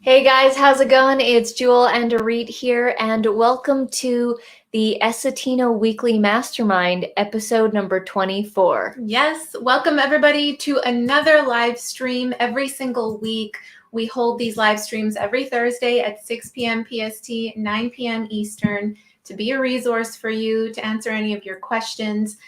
Hey guys, how's it going? It's Jewel and Dorit here, and welcome to the Essetino Weekly Mastermind, episode number 24. Yes, welcome everybody to another live stream every single week. We hold these live streams every Thursday at 6 p.m. PST, 9 p.m. Eastern to be a resource for you to answer any of your questions.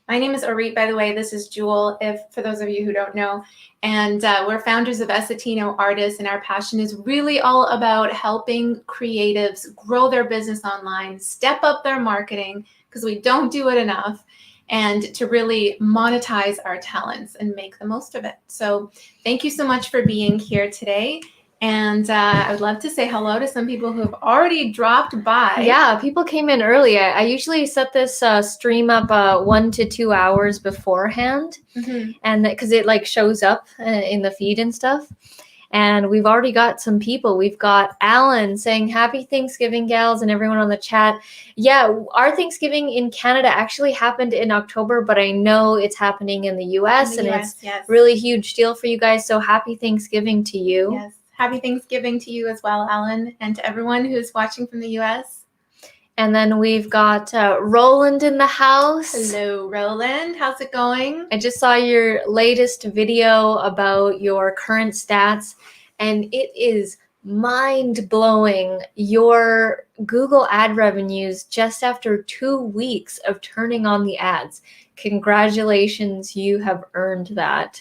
My name is Orit, by the way. This is Jewel, for those of you who don't know. And we're founders of Essetino Artists, and our passion is really all about helping creatives grow their business online, step up their marketing, because we don't do it enough, and to really monetize our talents and make the most of it. So thank you so much for being here today. And I would love to say hello to some people who have already dropped by. Yeah, people came in early. I usually set this stream up 1 to 2 hours beforehand, and because it like shows up in the feed and stuff. And we've already got some people. We've got Alan saying happy Thanksgiving, gals, and everyone on the chat. Yeah, our Thanksgiving in Canada actually happened in October, but I know it's happening in the US, and it's really huge deal for you guys. So happy Thanksgiving to you. Yes. Happy Thanksgiving to you as well, Alan, and to everyone who's watching from the US. And then we've got Roland in the house. Hello, Roland. How's it going? I just saw your latest video about your current stats, and it is mind-blowing. Your Google ad revenues just after 2 weeks of turning on the ads. Congratulations, you have earned that.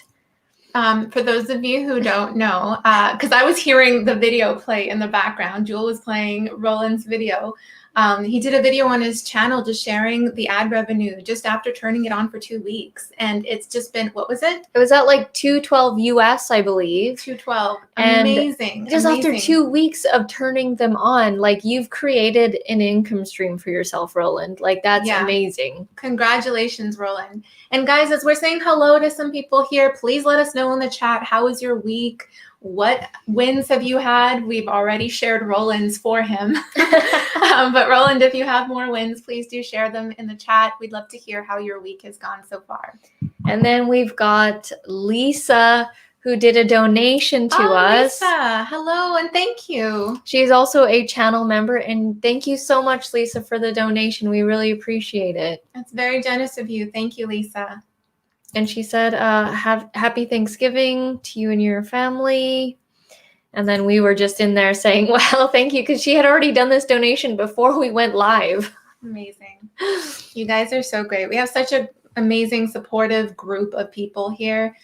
For those of you who don't know, because I was hearing the video play in the background, Jewel was playing Roland's video. He did a video on his channel just sharing the ad revenue just after turning it on for 2 weeks. And it's just been, what was it? It was at like $212 US, I believe. $212. Amazing. Just after 2 weeks of turning them on, like you've created an income stream for yourself, Roland. Like that's amazing. Congratulations, Roland. And guys, as we're saying hello to some people here, please let us know in the chat, how was your week? What wins have you had? We've already shared Roland's for him. But Roland, if you have more wins, please do share them in the chat. We'd love to hear how your week has gone so far. And then we've got Lisa, who did a donation to us. Lisa, hello and thank you. She's also a channel member, and thank you so much, Lisa, for the donation. We really appreciate it. That's very generous of you. Thank you, Lisa. And she said, happy Thanksgiving to you and your family. And then we were just in there saying, well, thank you, because she had already done this donation before we went live. Amazing. You guys are so great. We have such an amazing, supportive group of people here.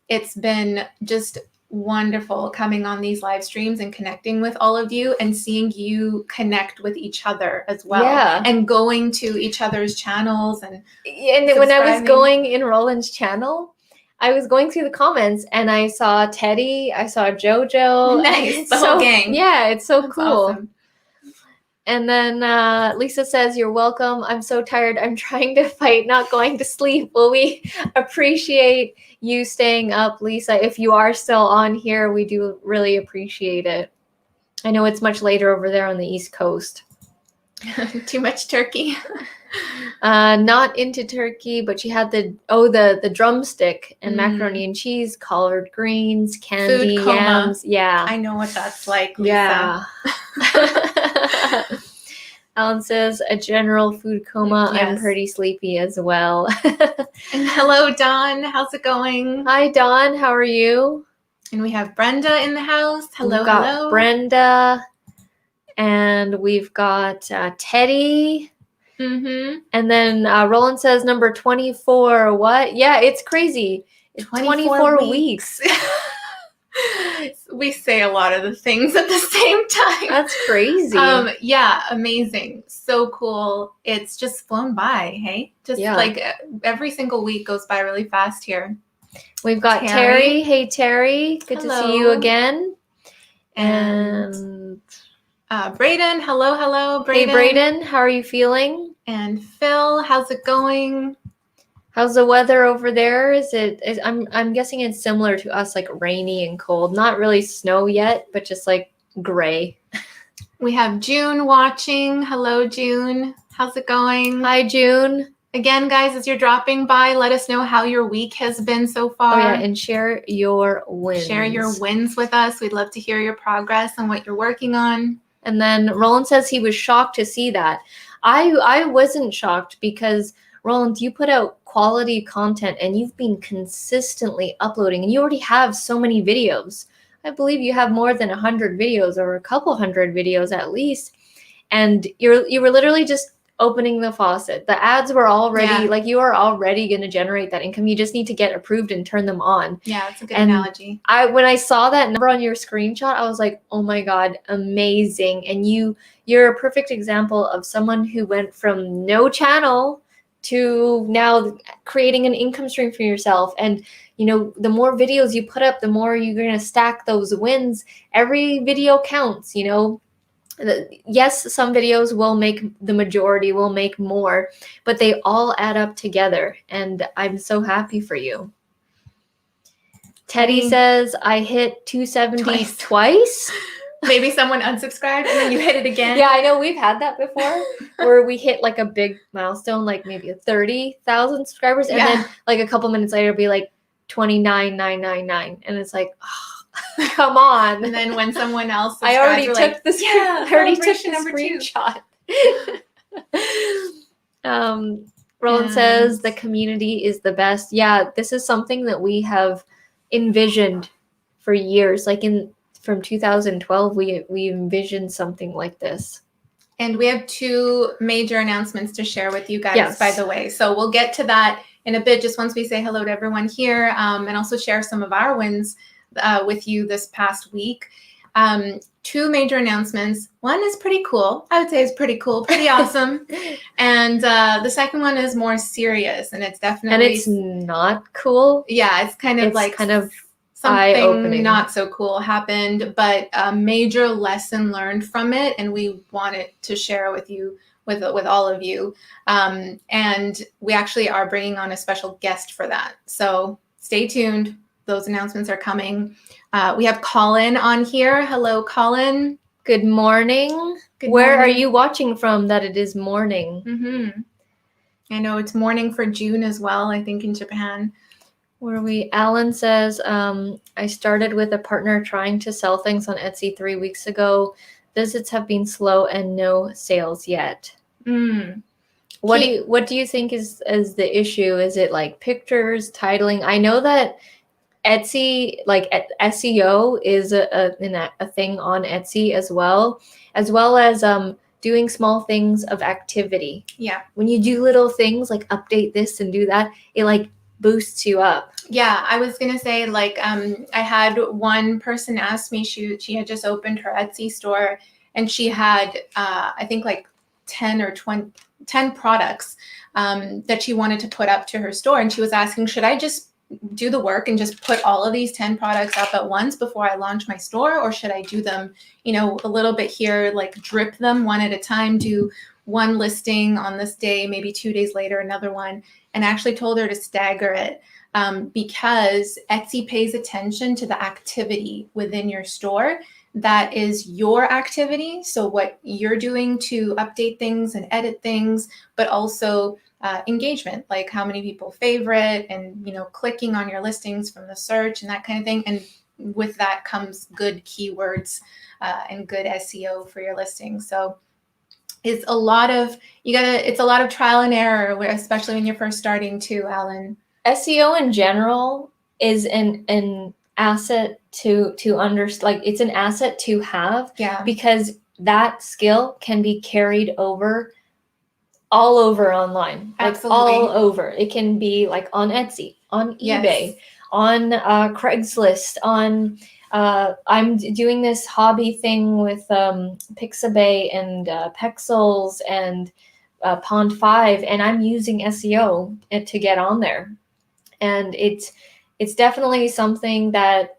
It's been just wonderful coming on these live streams and connecting with all of you and seeing you connect with each other as well. Yeah. And going to each other's channels and when I was going in Roland's channel, I was going through the comments and I saw Teddy, I saw Jojo. Nice, the whole gang. Yeah, it's so That's cool. Awesome. And then Lisa says, you're welcome. I'm so tired. I'm trying to fight, not going to sleep. Well, we appreciate you staying up, Lisa. If you are still on here, we do really appreciate it. I know it's much later over there on the East Coast. Too much turkey. Not into turkey, but she had the drumstick and macaroni and cheese, collard greens, candy, Food coma. Yams. Yeah. I know what that's like, Lisa. Yeah. Alan says, a general food coma. Yes. I'm pretty sleepy as well. And hello, Dawn. How's it going? Hi, Dawn. How are you? And we have Brenda in the house. Hello, We've got hello. Brenda. And we've got Teddy. Mm-hmm. And then Roland says number 24. What? Yeah, it's crazy. 24 weeks. We say a lot of the things at the same time. That's crazy. Yeah, amazing. So cool. It's just flown by, hey? Just like every single week goes by really fast here. We've got Terry. Hey, Terry. Good to see you again. And Brayden. Hello, hello, Brayden. Hey, Brayden. How are you feeling? And Phil, how's it going? How's the weather over there? I'm guessing it's similar to us, like rainy and cold. Not really snow yet, but just like gray. We have June watching. Hello, June. How's it going? Hi, June. Again, guys, as you're dropping by, let us know how your week has been so far. Oh, yeah, and share your wins. Share your wins with us. We'd love to hear your progress and what you're working on. And then Roland says he was shocked to see that. I wasn't shocked because, Roland, you put out quality content and you've been consistently uploading, and you already have so many videos. I believe you have more than 100 videos, or a couple hundred videos at least. And you were literally just opening the faucet. The ads were already, like, you are already going to generate that income. You just need to get approved and turn them on. Yeah, it's a good analogy. When I saw that number on your screenshot, I was like, oh my God, amazing. And you're a perfect example of someone who went from no channel to now creating an income stream for yourself. And, you know, the more videos you put up, the more you're going to stack those wins. Every video counts, you know. Yes, some videos will make the majority, will make more, but they all add up together. And I'm so happy for you. Teddy says, I hit 270 twice. Maybe someone unsubscribed and then you hit it again. Yeah, I know we've had that before where we hit like a big milestone, like maybe 30,000 subscribers. And then like a couple minutes later, it'll be like 29,999. And it's like, oh, come on. And then when someone else I already took the screenshot. Roland says the community is the best. Yeah, this is something that we have envisioned for years. Like from 2012, we envisioned something like this. And we have 2 major announcements to share with you guys, by the way. So we'll get to that in a bit, just once we say hello to everyone here, and also share some of our wins with you this past week. 2 major announcements. One is pretty cool. I would say it's pretty cool, pretty awesome. And the second one is more serious, and it's definitely... And it's not cool. Yeah, it's kind of something eye-opening. Not so cool happened, but a major lesson learned from it, and we wanted to share with you, with all of you. And we actually are bringing on a special guest for that. So stay tuned. Those announcements are coming. We have Colin on here. Hello, Colin. Good morning. Where are you watching from that it is morning? Mm-hmm. I know it's morning for June as well, I think, in Japan. Alan says, I started with a partner trying to sell things on Etsy 3 weeks ago. Visits have been slow and no sales yet. What do you think is the issue? Is it like pictures, titling? I know that Etsy, like SEO is a thing on Etsy as well as doing small things of activity. Yeah. When you do little things like update this and do that, it like boosts you up. Yeah, I was gonna say, like, I had one person ask me, she had just opened her Etsy store, and she had I think like 10 products that she wanted to put up to her store, and she was asking, should I just do the work and just put all of these 10 products up at once before I launch my store, or should I do them, you know, a little bit here, like drip them one at a time, do one listing on this day, maybe 2 days later another one, and actually told her to stagger it, because Etsy pays attention to the activity within your store. That is your activity. So what you're doing to update things and edit things, but also engagement, like how many people favorite and, you know, clicking on your listings from the search and that kind of thing. And with that comes good keywords and good SEO for your listing. So it's a lot of trial and error, especially when you're first starting too, Alan. SEO in general is an asset to like it's an asset to have, because that skill can be carried over all over online. Absolutely. Like all over. It can be like on Etsy, on eBay, on Craigslist, on I'm doing this hobby thing with Pixabay and Pexels and Pond 5, and I'm using SEO to get on there. And it's definitely something that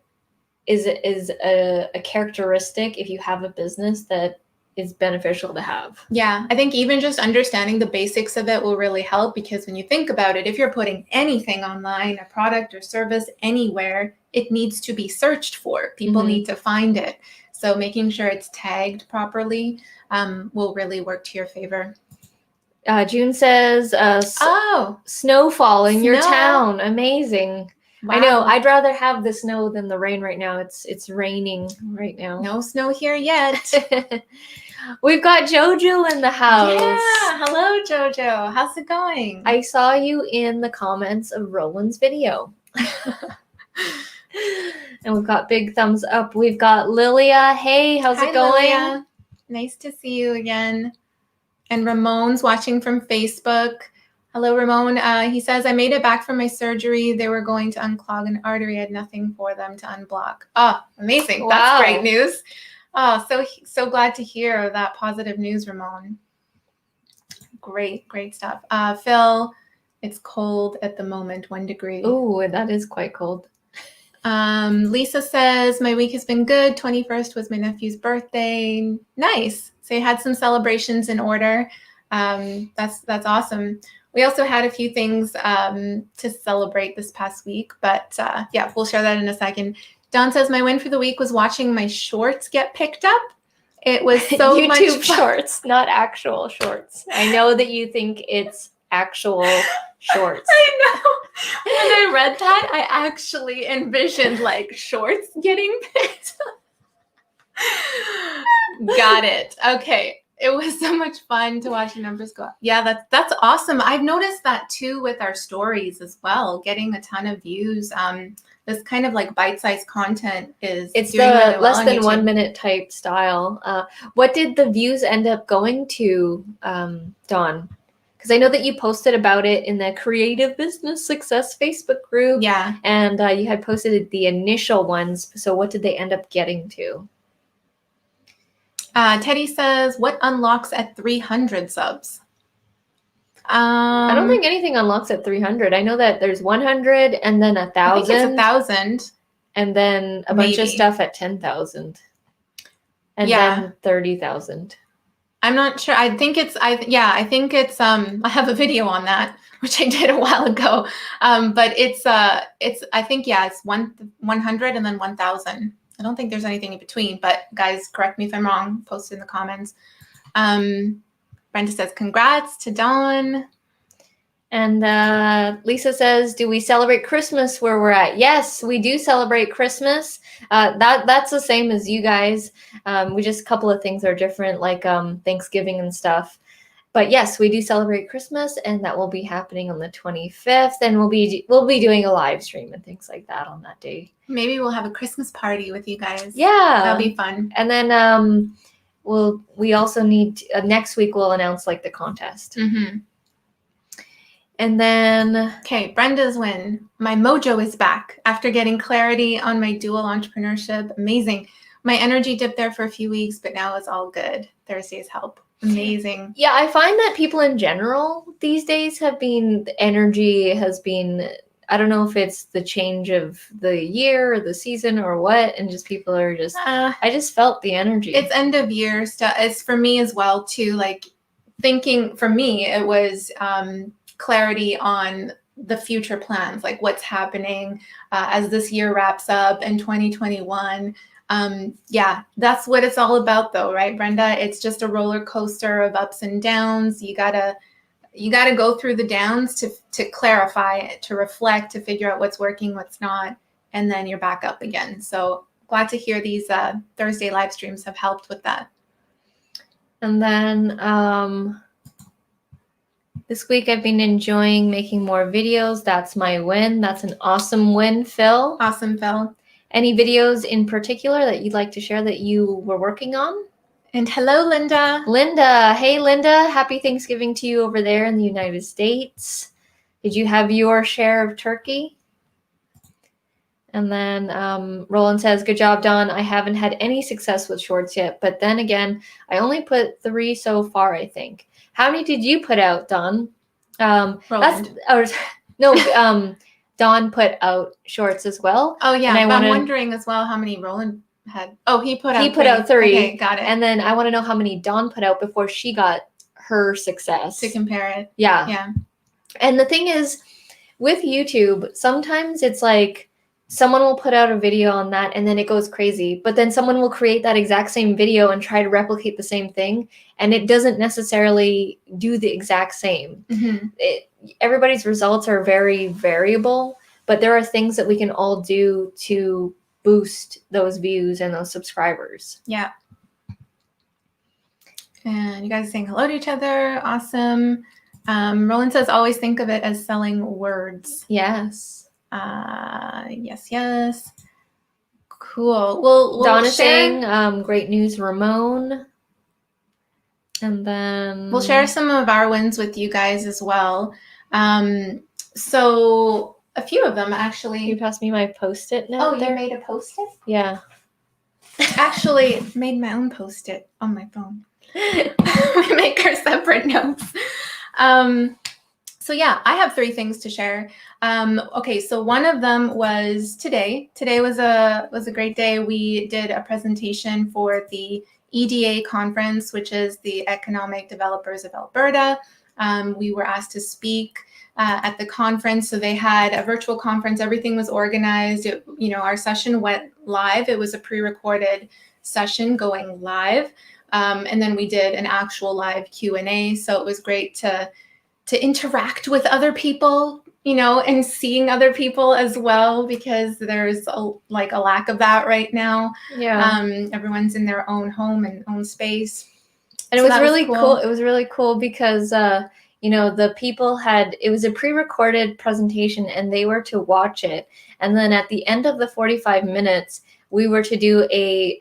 is a characteristic if you have a business that is beneficial to have. Yeah, I think even just understanding the basics of it will really help, because when you think about it, if you're putting anything online, a product or service anywhere, it needs to be searched for. People need to find it. So making sure it's tagged properly will really work to your favor. June says, snowfall in your town. Amazing. Wow. I know. I'd rather have the snow than the rain right now. It's raining right now. No snow here yet. We've got Jojo in the house. Yeah. Hello, Jojo. How's it going? I saw you in the comments of Roland's video. And we've got big thumbs up. We've got Lilia. Hey, how's it going? Lilia. Nice to see you again. And Ramon's watching from Facebook. Hello, Ramon. He says, I made it back from my surgery. They were going to unclog an artery. I had nothing for them to unblock. Oh, amazing. Wow. That's great news. Oh, so glad to hear that positive news, Ramon. Great stuff. Phil, it's cold at the moment, 1 degree. Oh, that is quite cold. Lisa says, my week has been good. 21st was my nephew's birthday. Nice. So you had some celebrations in order. That's awesome. We also had a few things to celebrate this past week, but yeah, we'll share that in a second. Don says, my win for the week was watching my shorts get picked up. It was so YouTube much fun. Shorts, not actual shorts. I know that you think it's actual shorts. I know. When I read that, I actually envisioned like shorts getting picked up. Got it. Okay. It was so much fun to watch the numbers go up. Yeah, that's awesome. I've noticed that too with our stories as well, getting a ton of views. This kind of like bite-sized content it's doing the really well less than YouTube. 1 minute type style. What did the views end up going to, Dawn? Because I know that you posted about it in the Creative Business Success Facebook group. Yeah. And you had posted the initial ones. So what did they end up getting to? Teddy says, what unlocks at 300 subs? I don't think anything unlocks at 300. I know that there's 100 and then 1,000. I think it's 1,000. And then a bunch of stuff at 10,000. And then 30,000. I'm not sure. I think it's I have a video on that, which I did a while ago. But it's I think it's 100 and then 1,000. I don't think there's anything in between, but guys, correct me if I'm wrong. Post it in the comments. Brenda says, congrats to Dawn. And Lisa says, do we celebrate Christmas where we're at? Yes, we do celebrate Christmas. That's the same as you guys. We just a couple of things are different, like Thanksgiving and stuff. But yes, we do celebrate Christmas, and that will be happening on the 25th. And we'll be doing a live stream and things like that on that day. Maybe we'll have a Christmas party with you guys. Yeah, that'll be fun. And then we also need next week we'll announce like the contest. Mm-hmm. And then okay, Brenda's win. My mojo is back after getting clarity on my dual entrepreneurship. Amazing. My energy dipped there for a few weeks, but now it's all good. Thursday's help. Amazing. Yeah, I find that people in general these days the energy has been, I don't know if it's the change of the year or the season or what, and just people are just, I just felt the energy. It's end of year stuff. It's for me as well too, like thinking for me, it was clarity on the future plans, like what's happening as this year wraps up in 2021. Yeah, that's what it's all about though, right, Brenda? It's just a roller coaster of ups and downs. You gotta go through the downs to clarify, to reflect, to figure out what's working, what's not, and then you're back up again. So glad to hear these Thursday live streams have helped with that. And then this week I've been enjoying making more videos. That's my win. That's an awesome win, Phil. Awesome, Phil. Any videos in particular that you'd like to share that you were working on? And hello, Linda. Linda. Hey, Linda. Happy Thanksgiving to you over there in the United States. Did you have your share of turkey? And then Roland says, good job, Dawn. I haven't had any success with shorts yet, but then again, I only put 3 so far, I think. How many did you put out, Dawn? Dawn put out shorts as well. Oh, yeah. I'm wondering as well how many Roland had. Oh, he put out 3. Okay, got it. And then I want to know how many Dawn put out before she got her success. To compare it. Yeah. And the thing is, with YouTube, sometimes it's like someone will put out a video on that and then it goes crazy, but then someone will create that exact same video and try to replicate the same thing, and it doesn't necessarily do the exact same. Everybody's results are very variable, but there are things that we can all do to boost those views and those subscribers. Yeah. And you guys are saying hello to each other. Awesome. Roland says, always think of it as selling words. Yes. Yes. Cool. We'll Donna's share... saying, great news, Ramon. And then we'll share some of our wins with you guys as well. So a few of them, actually. You passed me my Post-it note. Oh, you made a Post-it? Yeah. Actually, made my own Post-it on my phone. We make our separate notes. So yeah, I have 3 things to share. Okay, so one of them was today. Today was a great day. We did a presentation for the EDA conference, which is the Economic Developers of Alberta. We were asked to speak at the conference. So they had a virtual conference. Everything was organized. Our session went live. It was a pre-recorded session going live. And then we did an actual live Q&A. So it was great to interact with other people, and seeing other people as well, because there's a lack of that right now. Yeah. Everyone's in their own home and own space. And it was really cool. It was really cool because, the people it was a pre-recorded presentation and they were to watch it. And then at the end of the 45 minutes, we were to do a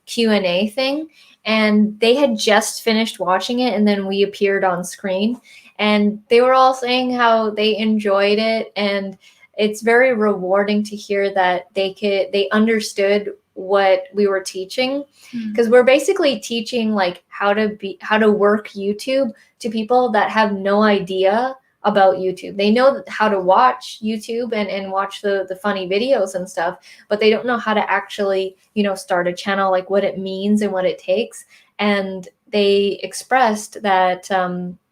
Q&A thing. And they had just finished watching it, and then we appeared on screen. And they were all saying how they enjoyed it, and it's very rewarding to hear that they understood what we were teaching, because we're basically teaching how to work YouTube to people that have no idea about YouTube. They know how to watch YouTube and watch the funny videos and stuff, but they don't know how to actually, start a channel, what it means and what it takes. And they expressed that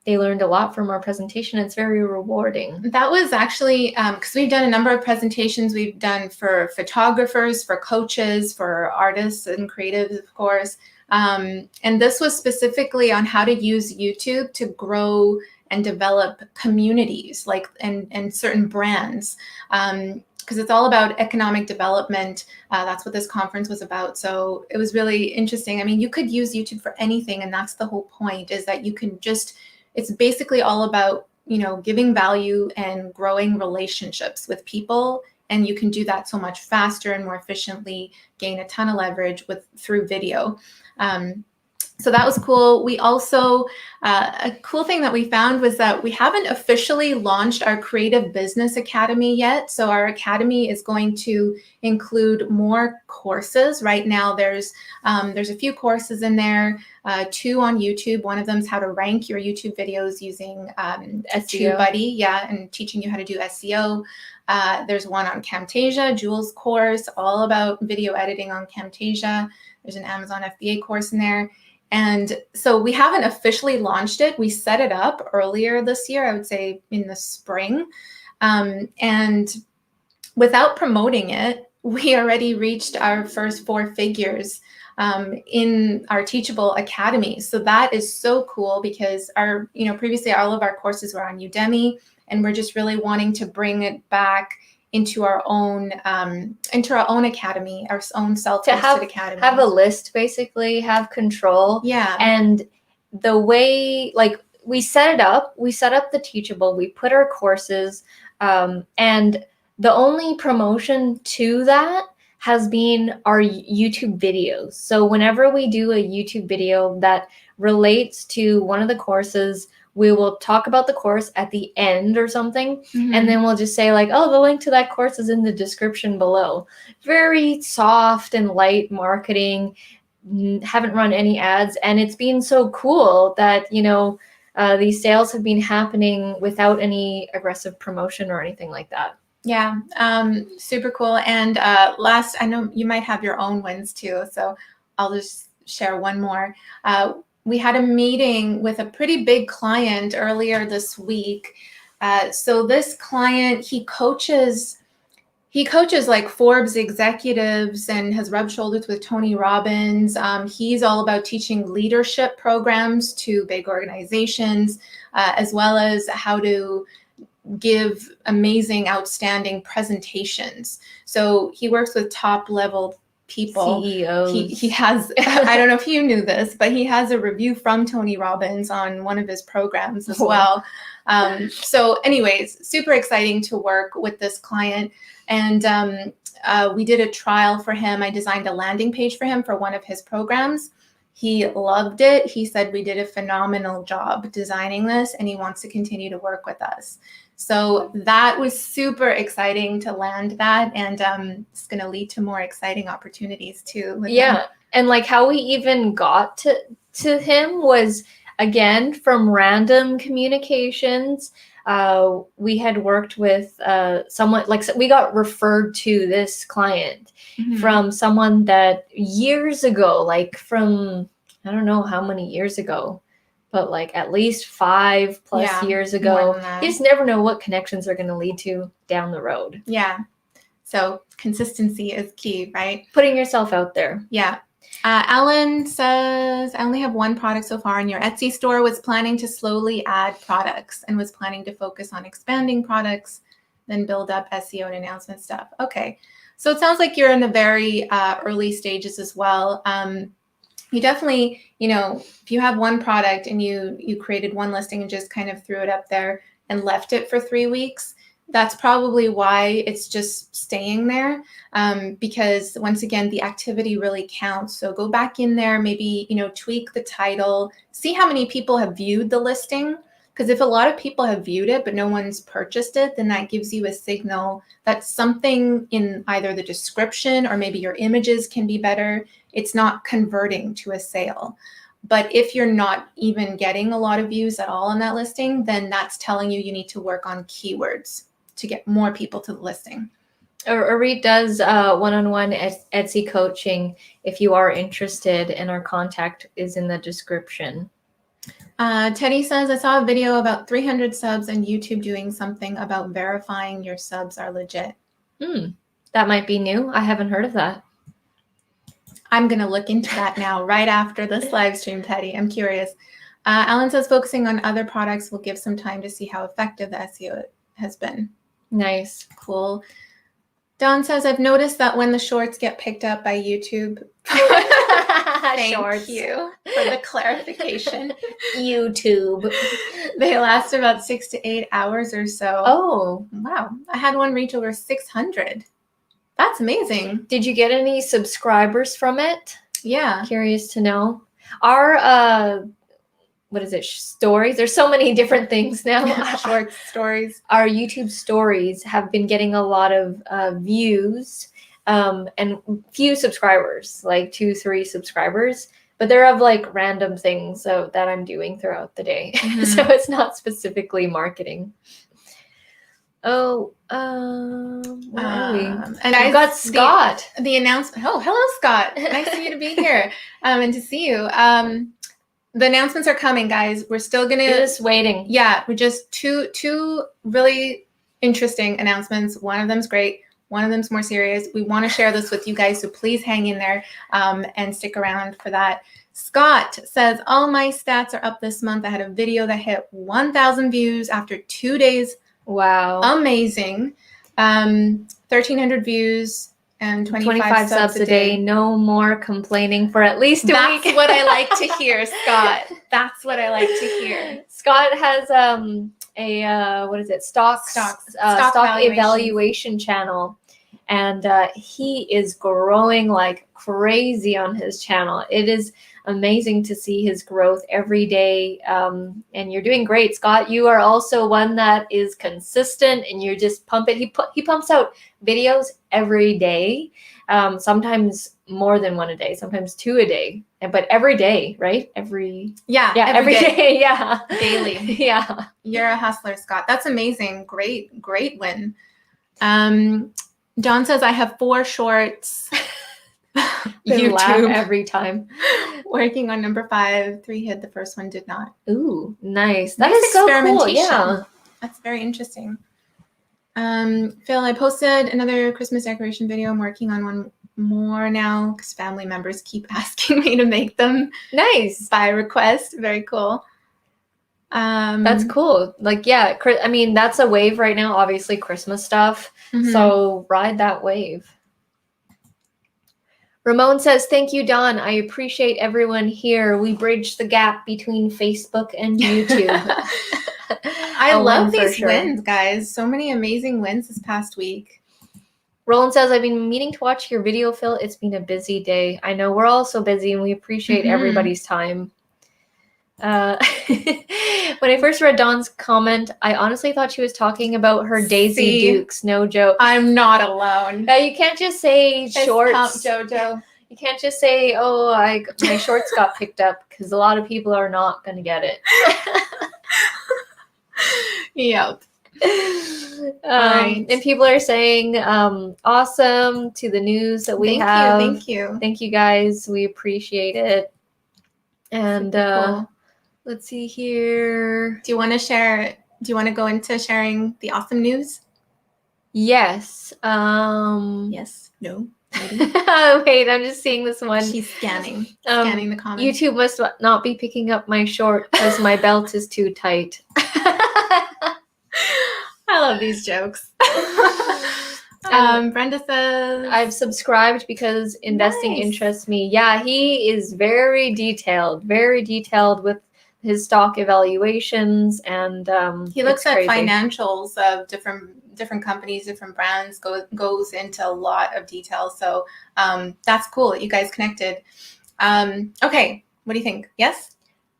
they learned a lot from our presentation. It's very rewarding. That was actually, because we've done a number of presentations. We've done for photographers, for coaches, for artists and creatives, of course. And this was specifically on how to use YouTube to grow and develop communities, and certain brands, because it's all about economic development. That's what this conference was about. So it was really interesting. I mean, you could use YouTube for anything, and that's the whole point, is that you can it's basically all about, giving value and growing relationships with people. And you can do that so much faster and more efficiently, gain a ton of leverage through video. So that was cool. We also, a cool thing that we found was that we haven't officially launched our Creative Business Academy yet. So our academy is going to include more courses. Right now, there's a few courses in there, 2 on YouTube. One of them is how to rank your YouTube videos using TubeBuddy, and teaching you how to do SEO. There's one on Camtasia, Jules' course, all about video editing on Camtasia. There's an Amazon FBA course in there. And so we haven't officially launched it. We set it up earlier this year, I would say in the spring. And without promoting it, we already reached our first 4 figures in our Teachable Academy. So that is so cool, because previously all of our courses were on Udemy, and we're just really wanting to bring it back into our own academy, our own self-hosted academy. Have a list, basically, have control. Yeah. And the way, we set up the Teachable, we put our courses, and the only promotion to that has been our YouTube videos. So whenever we do a YouTube video that relates to one of the courses, we will talk about the course at the end or something. And then we'll just say the link to that course is in the description below. Very soft and light marketing. Haven't run any ads. And it's been so cool that, these sales have been happening without any aggressive promotion or anything like that. Yeah, super cool. And last, I know you might have your own wins too, so I'll just share one more. We had a meeting with a pretty big client earlier this week. So this client, he coaches He coaches like Forbes executives and has rubbed shoulders with Tony Robbins. He's all about teaching leadership programs to big organizations, as well as how to give amazing, outstanding presentations. So he works with top level people. CEOs. He has, I don't know if you knew this, but he has a review from Tony Robbins on one of his programs as well. So anyways, super exciting to work with this client. And we did a trial for him. I designed a landing page for him for one of his programs. He loved it. He said we did a phenomenal job designing this, and he wants to continue to work with us. So that was super exciting to land that, and it's going to lead to more exciting opportunities too. Yeah, and like how we even got to him was, again, from random communications. We had worked with someone, like we got referred to this client from someone that years ago, like from, I don't know how many years ago, but like at least 5+ years ago. You just never know what connections are going to lead to down the road. Yeah. So consistency is key, right? Putting yourself out there. Yeah. Alan says, I only have one product so far in your Etsy store. Was planning to slowly add products and was planning to focus on expanding products, then build up SEO and announcement stuff. Okay. So it sounds like you're in the very early stages as well. You definitely, if you have one product and you created one listing and just kind of threw it up there and left it for 3 weeks, that's probably why it's just staying there, because once again, the activity really counts. So go back in there, maybe, tweak the title, see how many people have viewed the listing. Because if a lot of people have viewed it, but no one's purchased it, then that gives you a signal that something in either the description or maybe your images can be better. It's not converting to a sale. But if you're not even getting a lot of views at all on that listing, then that's telling you need to work on keywords to get more people to the listing. Arit does one-on-one Etsy coaching if you are interested, and our contact is in the description. Teddy says, I saw a video about 300 subs and YouTube doing something about verifying your subs are legit. That might be new. I haven't heard of that. I'm going to look into that now, right after this live stream, Teddy. I'm curious. Alan says, focusing on other products will give some time to see how effective the SEO has been. Nice. Cool. Don says, I've noticed that when the shorts get picked up by YouTube. Thank you for the clarification. YouTube. They last about 6 to 8 hours or so. Oh, wow. I had one reach over 600. That's amazing. Did you get any subscribers from it? Yeah. Curious to know. Our, what is it, stories? There's so many different things now. Short stories. Our YouTube stories have been getting a lot of views and few subscribers, like 2-3 subscribers. But they're of like random things that I'm doing throughout the day. So it's not specifically marketing. Oh, where are we? And I've got Scott. The announcement. Oh, hello, Scott. Nice of you to be here and to see you. The announcements are coming, guys. We're still gonna just waiting. Yeah, we're just two really interesting announcements. One of them's great. One of them's more serious. We want to share this with you guys, so please hang in there and stick around for that. Scott says, all my stats are up this month. I had a video that hit 1,000 views after 2 days. Wow. Amazing. 1,300 views and 25 subs a day. No more complaining for at least a week. That's what I like to hear, Scott. That's what I like to hear. Scott has a what is it? Stock evaluation channel, and he is growing like crazy on his channel. It is amazing to see his growth every day, and you're doing great, Scott. You are also one that is consistent, and you're just pumping. He pumps out videos every day, sometimes more than one a day, sometimes 2 a day, but every day, right? Every every day. Yeah, daily. Yeah, you're a hustler, Scott. That's amazing. Great win. John says, I have 4 shorts. You laugh every time. Working on number 5, 3 hit, the first one did not. Ooh, nice. That is so cool. Yeah, that's very interesting. Phil, I posted another Christmas decoration video. I'm working on one more now because family members keep asking me to make them. Nice. By request. Very cool. That's cool. Like, yeah, I mean, that's a wave right now, obviously Christmas stuff. So ride that wave. Ramon says, thank you, Dawn. I appreciate everyone here. We bridge the gap between Facebook and YouTube. I love these wins, guys. So many amazing wins this past week. Roland says, I've been meaning to watch your video, Phil. It's been a busy day. I know we're all so busy and we appreciate everybody's time. When I first read Dawn's comment, I honestly thought she was talking about her Daisy Dukes. No joke. I'm not alone. You can't just say shorts. Pump, Jojo. You can't just say, oh, my shorts got picked up, because a lot of people are not going to get it. Yep. And people are saying awesome to the news that we have. Thank you. Thank you, guys. We appreciate it. And cool. Let's see here. Do you want to go into sharing the awesome news? Yes. Yes. No. Wait, I'm just seeing this one. She's scanning the comments. YouTube must not be picking up my short because my belt is too tight. I love these jokes. Brenda says, I've subscribed because investing interests me. Yeah, he is very detailed with his stock evaluations, and he looks at financials of different companies, different brands, goes into a lot of detail. So that's cool that you guys connected. Okay, what do you think? Yes?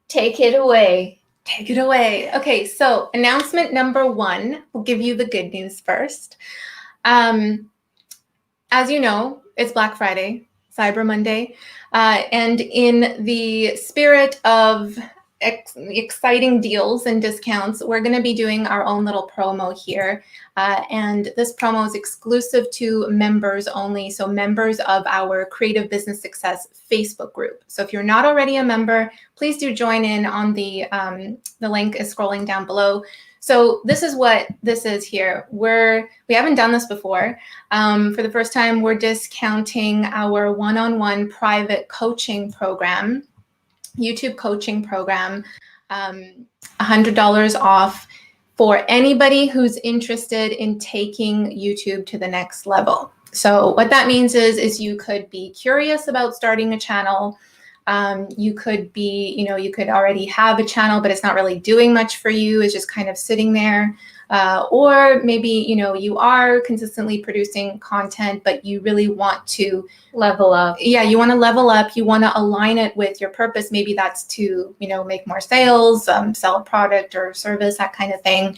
Take it away. Take it away. Okay, so announcement number 1. We'll give you the good news first. As you know, it's Black Friday, Cyber Monday, and in the spirit of exciting deals and discounts, we're going to be doing our own little promo here, and this promo is exclusive to members only, so members of our Creative Business Success Facebook group. So if you're not already a member, please do join in on the link is scrolling down below. So this is what this is here. We haven't done this before. For the first time, we're discounting our one-on-one private coaching program, YouTube coaching program, $100 off for anybody who's interested in taking YouTube to the next level. So what that means is you could be curious about starting a channel. You could be, you could already have a channel, but it's not really doing much for you. It's just kind of sitting there. Or maybe, you are consistently producing content, but you really want to level up. Yeah, you want to level up. You want to align it with your purpose. Maybe that's to, make more sales, sell a product or service, that kind of thing.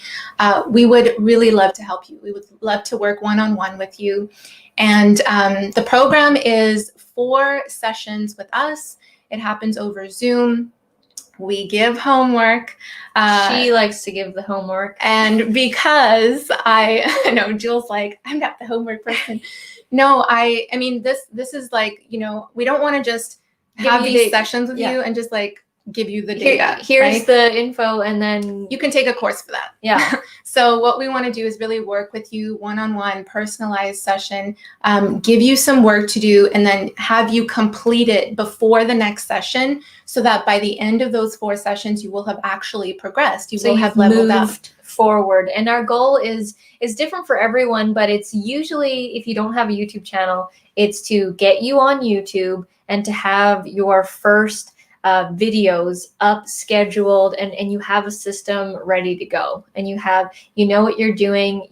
We would really love to help you. We would love to work one-on-one with you. And the program is 4 sessions with us. It happens over Zoom. We give homework. She likes to give the homework. And because I know Jill's like, I'm not the homework person. No, I mean, this is like, we don't want to just have these sessions with you and just like give you the data. Here's the info, and then you can take a course for that. Yeah. So what we want to do is really work with you one-on-one, personalized session, give you some work to do, and then have you complete it before the next session, so that by the end of those 4 sessions, you will have actually progressed. You will have leveled up forward. And our goal is different for everyone, but it's usually, if you don't have a YouTube channel, it's to get you on YouTube and to have your first videos up, scheduled, and you have a system ready to go, and you know what you're doing,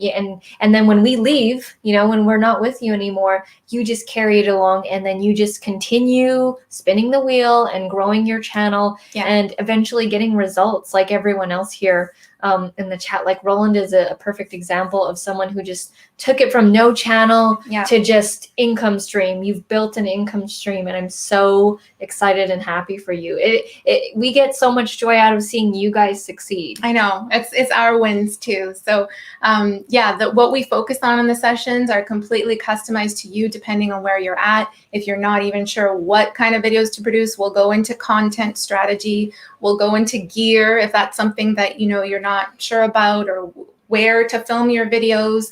and then when we leave, when we're not with you anymore, you just carry it along, and then you just continue spinning the wheel and growing your channel, and eventually getting results like everyone else here in the chat. Like Roland is a perfect example of someone who just took it from no channel to just income stream. You've built an income stream, and I'm so excited and happy for you. We get so much joy out of seeing you guys succeed. I know, it's our wins too. So what we focus on in the sessions are completely customized to you, depending on where you're at. If you're not even sure what kind of videos to produce, we'll go into content strategy. We'll go into gear if that's something that you're not sure about, or where to film your videos.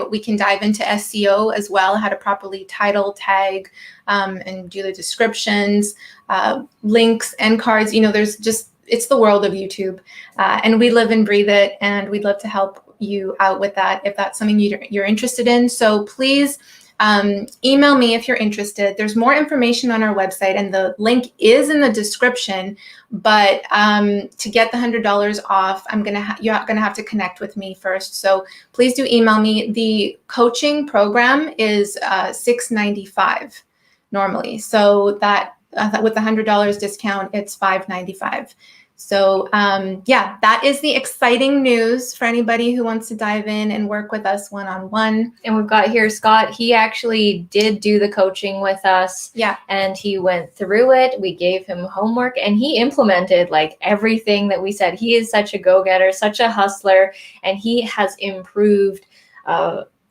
We can dive into SEO as well, how to properly title, tag, and do the descriptions, links, end cards. You know, there's just, it's the world of YouTube, and we live and breathe it, and we'd love to help you out with that if that's something you're interested in. So please email me if you're interested. There's more information on our website, and the link is in the description. But to get the $100 off, you're gonna have to connect with me first. So please do email me. The coaching program is $695 normally. So that with the $100 discount, it's $595. So yeah, that is the exciting news for anybody who wants to dive in and work with us one-on-one. And we've got here Scott. He actually did do the coaching with us. Yeah. And he went through it. We gave him homework and he implemented like everything that we said. He is such a go-getter, such a hustler, and he has improved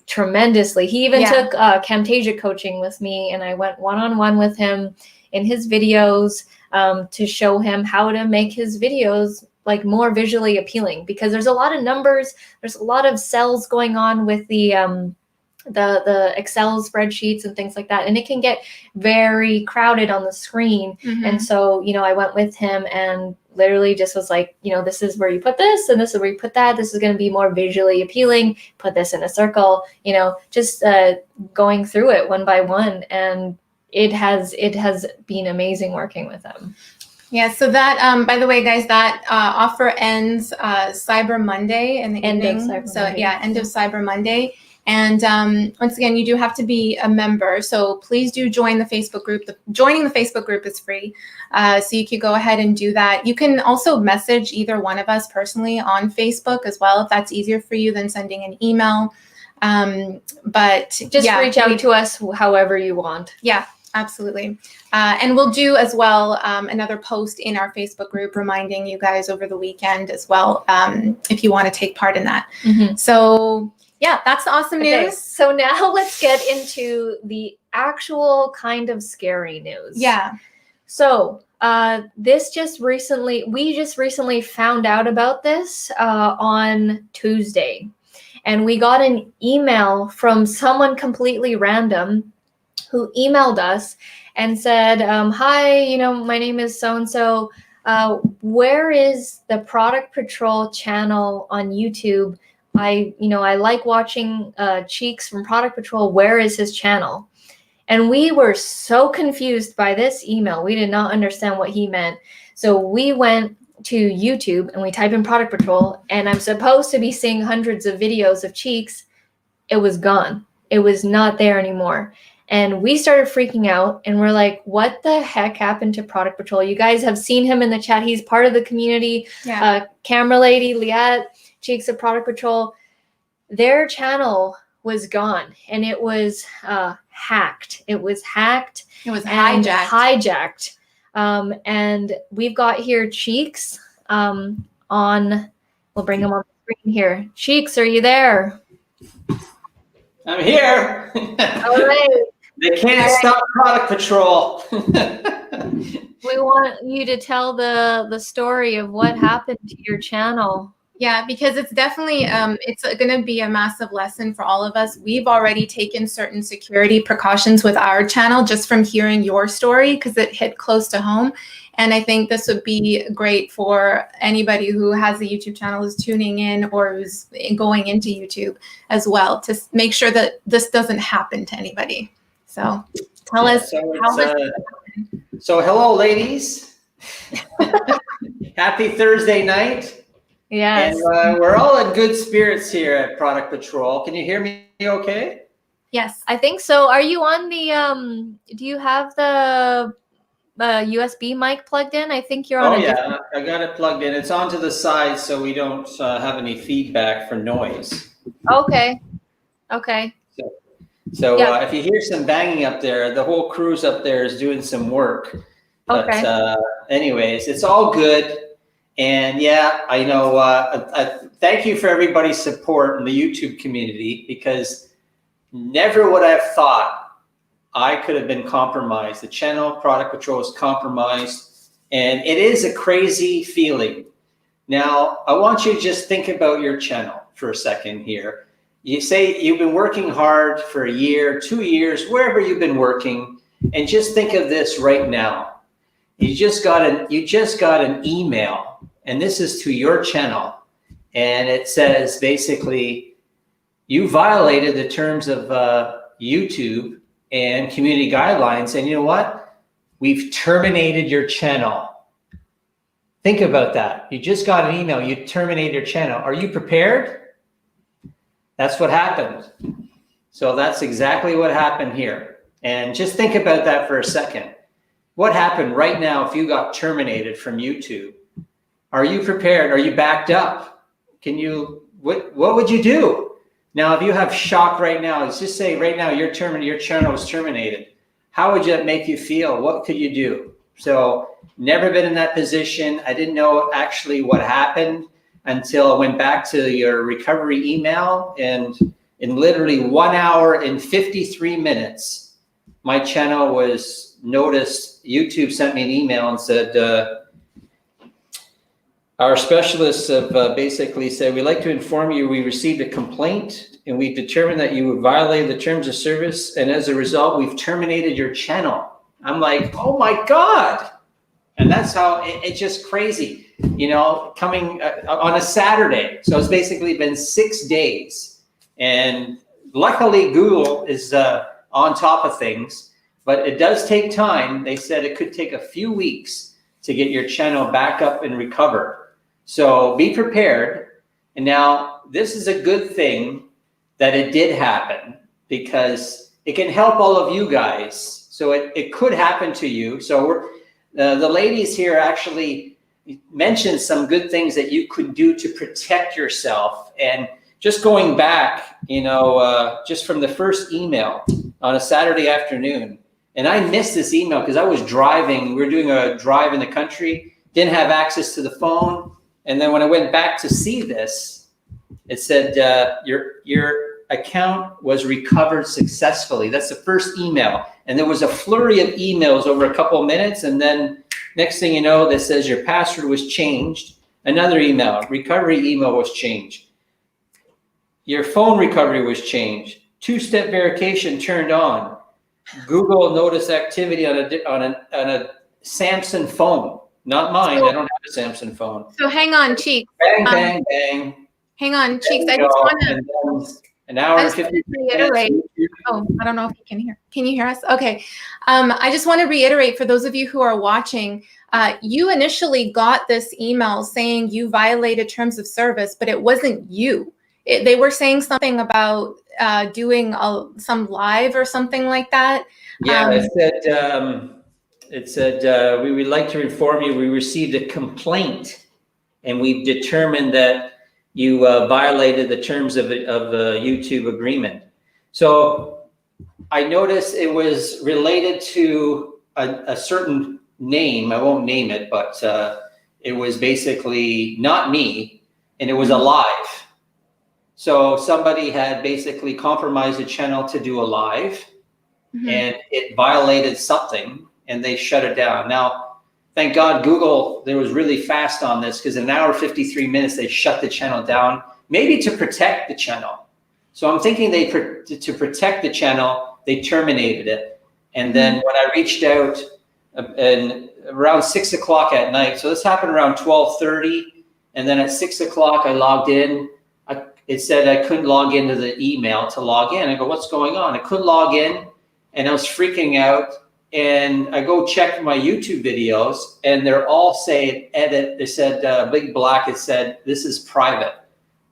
tremendously. He even took Camtasia coaching with me, and I went one-on-one with him in his videos to show him how to make his videos like more visually appealing, because there's a lot of numbers, there's a lot of cells going on with the Excel spreadsheets and things like that, and it can get very crowded on the screen. And so, you know, I went with him and literally just was like, you know, this is where you put this and this is where you put that. This is going to be more visually appealing. Put this in a circle, you know, just going through it one by one. And it has been amazing working with them. Yeah, so that, by the way, guys, that offer ends Cyber Monday in the evening. Yeah, end of Cyber Monday. And once again, you do have to be a member. So please do join the Facebook group. Joining the Facebook group is free. So you could go ahead and do that. You can also message either one of us personally on Facebook as well, if that's easier for you than sending an email. But just reach out to us however you want. Yeah. Absolutely. And we'll do as well another post in our Facebook group reminding you guys over the weekend as well, if you want to take part in that. So yeah, that's the awesome news. Okay, so now let's get into the actual kind of scary news. Yeah. So we just recently found out about this on Tuesday. And we got an email from someone completely random who emailed us and said, hi, you know, my name is so-and-so. Where is the Product Patrol channel on YouTube? I like watching Cheeks from Product Patrol. Where is his channel? And we were so confused by this email. We did not understand what he meant. So we went to YouTube and we typed in Product Patrol, and I'm supposed to be seeing hundreds of videos of Cheeks. It was gone. It was not there anymore. And we started freaking out, and we're like, what the heck happened to Product Patrol? You guys have seen him in the chat. He's part of the community. Yeah. Camera Lady, Liat, Cheeks of Product Patrol. Their channel was gone, and it was hacked. It was hacked. It was hijacked. And we've got here Cheeks we'll bring him on the screen here. Cheeks, are you there? I'm here. All right. They can't stop Product Patrol. We want you to tell the story of what happened to your channel. Yeah, because it's definitely, it's going to be a massive lesson for all of us. We've already taken certain security precautions with our channel just from hearing your story, because it hit close to home. And I think this would be great for anybody who has a YouTube channel, who's tuning in or who's going into YouTube as well, to make sure that this doesn't happen to anybody. So tell us how this happened. So hello, ladies. Happy Thursday night. Yes. And we're all in good spirits here at Product Patrol. Can you hear me okay? Yes. I think so. Are you on the, do you have the USB mic plugged in? I think you're on. Oh, yeah. I got it plugged in. It's onto the side so we don't have any feedback for noise. Okay. Okay. So if you hear some banging up there, the whole crew's up there is doing some work. But anyways, it's all good. And yeah, I know, thank you for everybody's support in the YouTube community, because never would I have thought I could have been compromised. The channel Product Patrol is compromised, and it is a crazy feeling. Now, I want you to just think about your channel. for a second here. You say you've been working hard for a year, 2 years, wherever you've been working, and just think of this right now. You just got an email, and this is to your channel, and it says basically you violated the terms of YouTube and community guidelines, and you know what? We've terminated your channel. Think about that. You just got an email, you terminated your channel. Are you prepared? That's what happened. So that's exactly what happened here. And just think about that for a second. What happened right now if you got terminated from YouTube? Are you prepared? Are you backed up? What would you do? Now, if you have shock right now, let's just say right now your channel was terminated. How would that make you feel? What could you do? So never been in that position. I didn't know actually what happened until I went back to your recovery email, and in literally 1 hour and 53 minutes, my channel was noticed. YouTube sent me an email and said, our specialists have basically said, we'd like to inform you we received a complaint and we've determined that you violated the terms of service, and as a result, we've terminated your channel. I'm like, oh my God. And that's how it's just crazy, you know, coming on a Saturday. So it's basically been 6 days. And luckily, Google is on top of things, but it does take time. They said it could take a few weeks to get your channel back up and recover. So be prepared. And now this is a good thing that it did happen, because it can help all of you guys. So it could happen to you. So the ladies here actually mentioned some good things that you could do to protect yourself. And just going back, you know, just from the first email on a Saturday afternoon, and I missed this email because I was driving. We were doing a drive in the country, didn't have access to the phone. And then when I went back to see this, it said your account was recovered successfully. That's the first email. And there was a flurry of emails over a couple of minutes. And then next thing you know, that says your password was changed. Another email, recovery email was changed. Your phone recovery was changed. Two-step verification turned on. Google noticed activity on a Samsung phone. Not mine. I don't have a Samsung phone. So hang on, Cheeks. Bang, bang, bang. Hang on, Cheeks. I just want to... An hour and 50 reiterate. Oh, I don't know if you can hear. Can you hear us? Okay. I just want to reiterate for those of you who are watching, you initially got this email saying you violated terms of service, but it wasn't you. They were saying something about doing some live or something like that. Yeah, it said, we would like to inform you we received a complaint and we've determined that you violated the terms of the YouTube agreement. So I noticed it was related to a certain name. I won't name it, but it was basically not me, and it was a live. So somebody had basically compromised the channel to do a live, and it violated something, and they shut it down. Now, thank God Google, they was really fast on this, because in an hour 53 minutes, they shut the channel down, maybe to protect the channel. So I'm thinking to protect the channel, they terminated it. And then when I reached out and around 6 o'clock at night, so this happened around 12:30, and then at 6 o'clock I logged in. It said I couldn't log into the email to log in. I go, what's going on? I couldn't log in, and I was freaking out. And I go check my YouTube videos, and they're all saying edit. They said big black. It said this is private.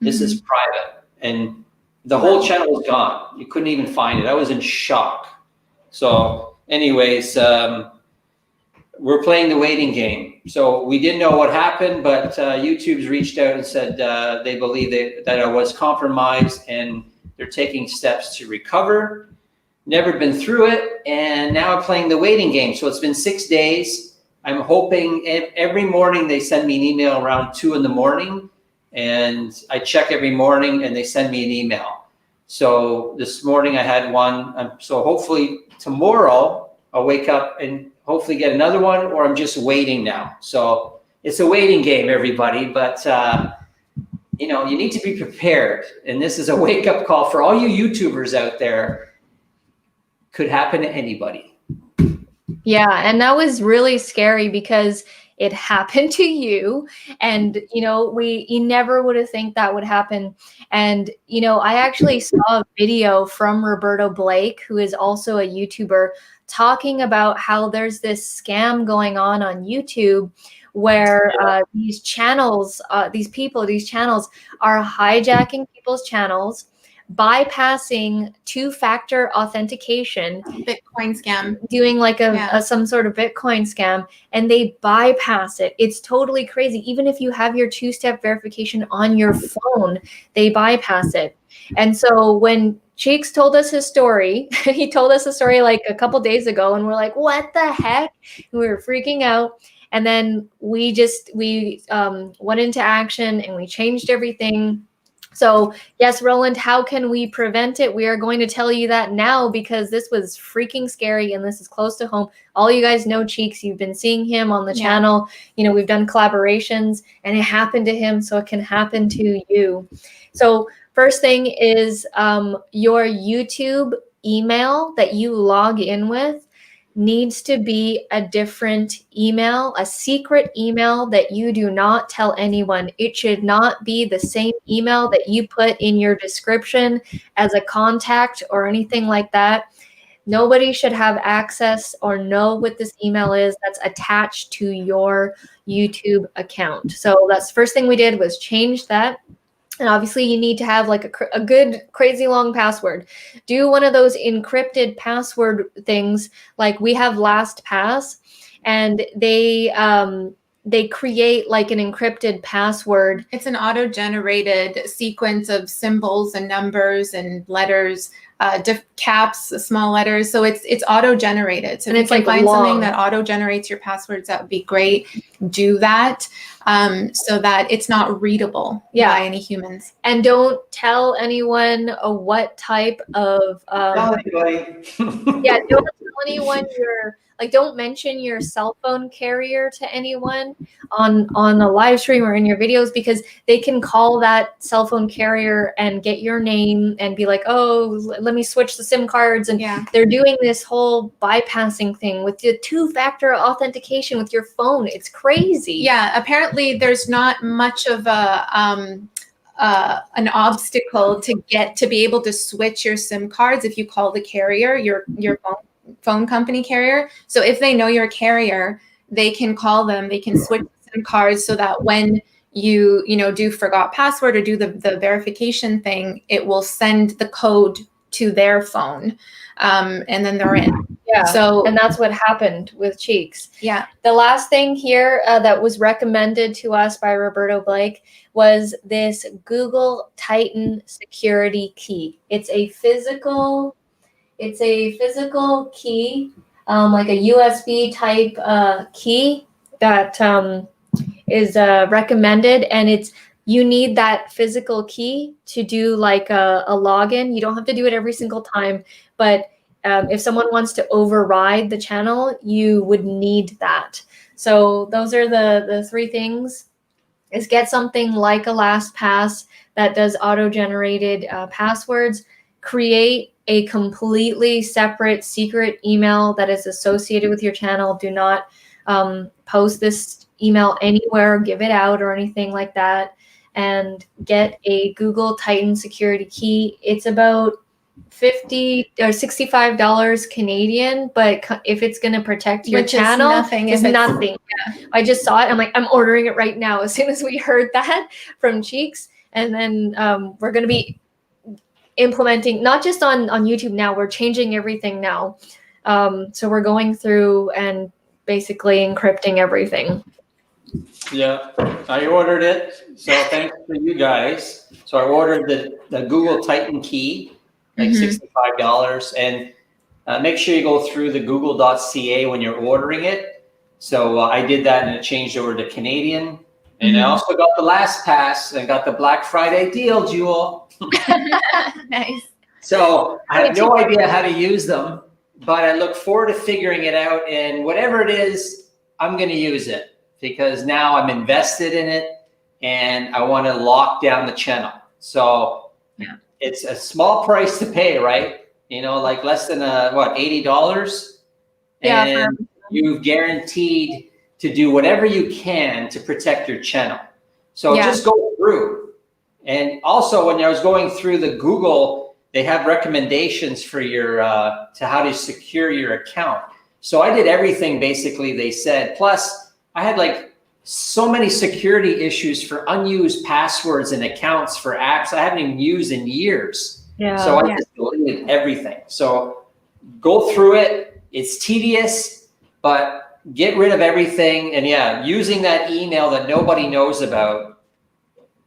This is private, and the whole channel was gone. You couldn't even find it. I was in shock. So, anyways, we're playing the waiting game. So we didn't know what happened, but YouTube's reached out and said they believe that I was compromised, and they're taking steps to recover. Never been through it, and now I'm playing the waiting game. So it's been 6 days. I'm hoping every morning they send me an email around 2 in the morning, and I check every morning and they send me an email. So this morning I had one. So hopefully tomorrow I'll wake up and hopefully get another one, or I'm just waiting now. So it's a waiting game, everybody. But you know, you need to be prepared. And this is a wake-up call for all you YouTubers out there. Could happen to anybody. Yeah, and that was really scary because it happened to you, and you know, you never would have think that would happen. And you know, I actually saw a video from Roberto Blake, who is also a YouTuber, talking about how there's this scam going on YouTube where these channels are hijacking people's channels, bypassing two-factor authentication, Bitcoin scam, doing like some sort of Bitcoin scam, and they bypass it. It's totally crazy. Even if you have your two-step verification on your phone, they bypass it. And so when Cheeks told us his story, he told us the story like a couple days ago, and we're like, what the heck? And we were freaking out. And then we went into action and we changed everything. So yes, Roland, how can we prevent it? We are going to tell you that now because this was freaking scary and this is close to home. All you guys know Cheeks. You've been seeing him on the channel. You know, we've done collaborations and it happened to him, so it can happen to you. So first thing is your YouTube email that you log in with needs to be a different email, a secret email that you do not tell anyone. It should not be the same email that you put in your description as a contact or anything like that. Nobody should have access or know what this email is that's attached to your YouTube account. So that's the first thing we did, was change that. And obviously you need to have like a good crazy long password. Do one of those encrypted password things like we have LastPass, and they create like an encrypted password. It's an auto-generated sequence of symbols and numbers and letters, caps, small letters. So it's auto-generated. So if you can find something that auto-generates your passwords, that would be great. Do that so that it's not readable by any humans. And don't tell anyone what type of don't tell anyone don't mention your cell phone carrier to anyone on the live stream or in your videos, because they can call that cell phone carrier and get your name and be like, oh, let me switch the SIM cards. And they're doing this whole bypassing thing with the two-factor authentication with your phone. It's crazy. Yeah, apparently there's not much of an obstacle to be able to switch your SIM cards if you call the carrier, your phone company carrier. So if they know your carrier, they can call them, they can switch SIM cards so that when you do forgot password or do the verification thing, it will send the code to their phone, and then they're in. Yeah. So, and that's what happened with Cheeks. Yeah. The last thing here that was recommended to us by Roberto Blake was this Google Titan security key. It's a physical key, like a USB type key that is recommended, and you need that physical key to do like a login. You don't have to do it every single time, but if someone wants to override the channel, you would need that. So those are the three things: is get something like a LastPass that does auto-generated passwords, create a completely separate secret email that is associated with your channel. Do not post this email anywhere, give it out or anything like that, and get a Google Titan security key. It's about $50 or $65 Canadian, but if it's going to protect your channel, it's nothing. Yeah. I just saw it. I'm like, I'm ordering it right now as soon as we heard that from Cheeks. And then we're going to be implementing, not just on YouTube now, we're changing everything now. So we're going through and basically encrypting everything. Yeah, I ordered it. So thanks to you guys. So I ordered the Google Titan key, like $65. And make sure you go through the google.ca when you're ordering it. So I did that, and it changed over to Canadian. And I also got the LastPass and got the Black Friday deal, Jewel. Nice. So I have no idea how to use them, but I look forward to figuring it out. And whatever it is, I'm going to use it, because now I'm invested in it. and I want to lock down the channel. So it's a small price to pay, right? You know, like less than $80. And you've guaranteed to do whatever you can to protect your channel. So just go through. And also, when I was going through the Google, they have recommendations for your to how to secure your account. So I did everything basically they said. Plus, I had like so many security issues for unused passwords and accounts for apps I haven't even used in years. So I just deleted everything. So go through it. It's tedious, but get rid of everything. And using that email that nobody knows about,